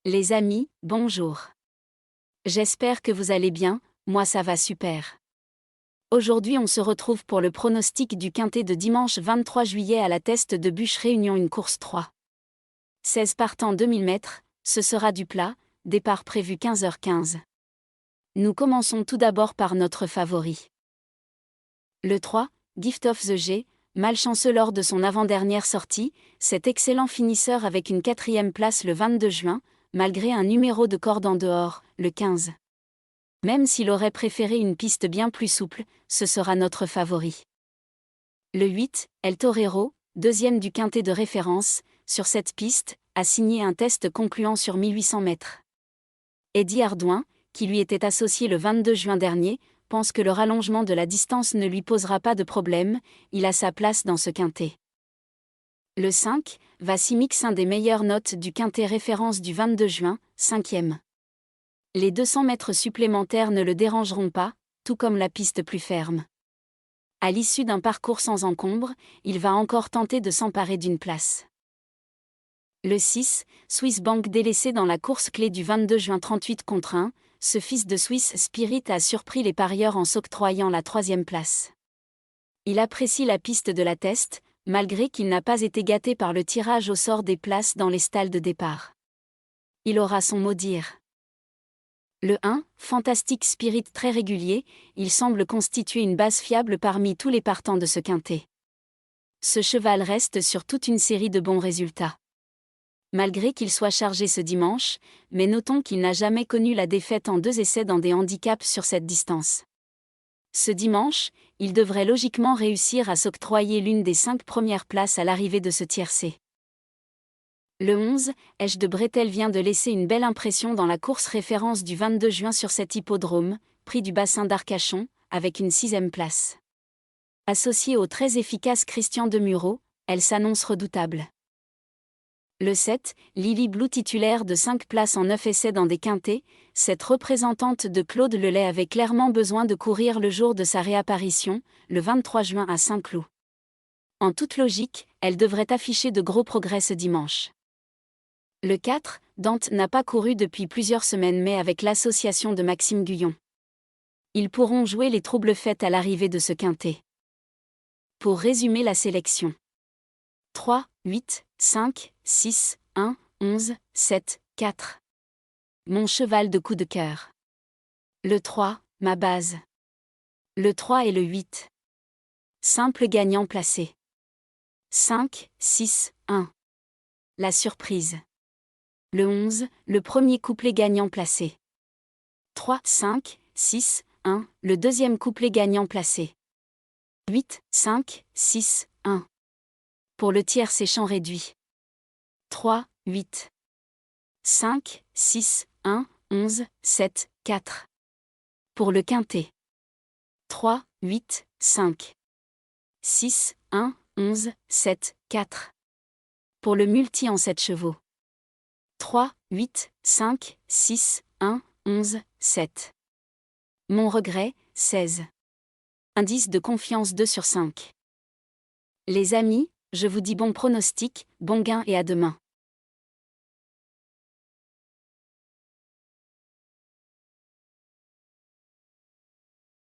Les amis, bonjour. J'espère que vous allez bien, moi ça va super. Aujourd'hui on se retrouve pour le pronostic du quintet de dimanche 23 juillet à la Teste de Buch Réunion une course 3. 16 partants 2000 mètres, ce sera du plat, départ prévu 15h15. Nous commençons tout d'abord par notre favori. Le 3, Gift of the G, malchanceux lors de son avant-dernière sortie, cet excellent finisseur avec une 4e place le 22 juin, malgré un numéro de corde en dehors, le 15. Même s'il aurait préféré une piste bien plus souple, ce sera notre favori. Le 8, El Torero, 2e du quintet de référence, sur cette piste, a signé un test concluant sur 1800 mètres. Eddie Ardouin, qui lui était associé le 22 juin dernier, pense que le rallongement de la distance ne lui posera pas de problème, il a sa place dans ce quintet. Le 5, Vassimix, un des meilleures notes du quintet référence du 22 juin, 5e. Les 200 mètres supplémentaires ne le dérangeront pas, tout comme la piste plus ferme. À l'issue d'un parcours sans encombre, il va encore tenter de s'emparer d'une place. Le 6, Swiss Bank délaissé dans la course clé du 22 juin 38 contre 1, ce fils de Swiss Spirit a surpris les parieurs en s'octroyant la 3e place. Il apprécie la piste de la Teste, malgré qu'il n'a pas été gâté par le tirage au sort des places dans les stalles de départ. Il aura son mot dire. Le 1, Fantastic Spirit très régulier, il semble constituer une base fiable parmi tous les partants de ce quintet. Ce cheval reste sur toute une série de bons résultats. Malgré qu'il soit chargé ce dimanche, mais notons qu'il n'a jamais connu la défaite en 2 essais dans des handicaps sur cette distance. Ce dimanche, il devrait logiquement réussir à s'octroyer l'une des 5 premières places à l'arrivée de ce tiercé. Le 11, Esch de Bretel vient de laisser une belle impression dans la course référence du 22 juin sur cet hippodrome, prix du bassin d'Arcachon, avec une 6e place. Associée au très efficace Christian Demuro, elle s'annonce redoutable. Le 7, Lily Blue titulaire de 5 places en 9 essais dans des quintets, cette représentante de Claude Lelay avait clairement besoin de courir le jour de sa réapparition, le 23 juin à Saint-Cloud. En toute logique, elle devrait afficher de gros progrès ce dimanche. Le 4, Dante n'a pas couru depuis plusieurs semaines mais avec l'association de Maxime Guyon. Ils pourront jouer les troubles faits à l'arrivée de ce quintet. Pour résumer la sélection. 3, 8, 5, 6, 1, 11, 7, 4. Mon cheval de coup de cœur. Le 3, ma base. Le 3 et le 8. Simple gagnant placé. 5, 6, 1. La surprise. Le 11, le premier couplet gagnant placé. 3, 5, 6, 1, le deuxième couplet gagnant placé. 8, 5, 6, 1. Pour le tiercé champ réduit. 3, 8. 5, 6, 1, 11, 7, 4. Pour le quintet. 3, 8, 5. 6, 1, 11, 7, 4. Pour le multi en 7 chevaux. 3, 8, 5, 6, 1, 11, 7. Mon regret, 16. Indice de confiance 2 sur 5. Les amis, je vous dis bon pronostic, bon gain et à demain.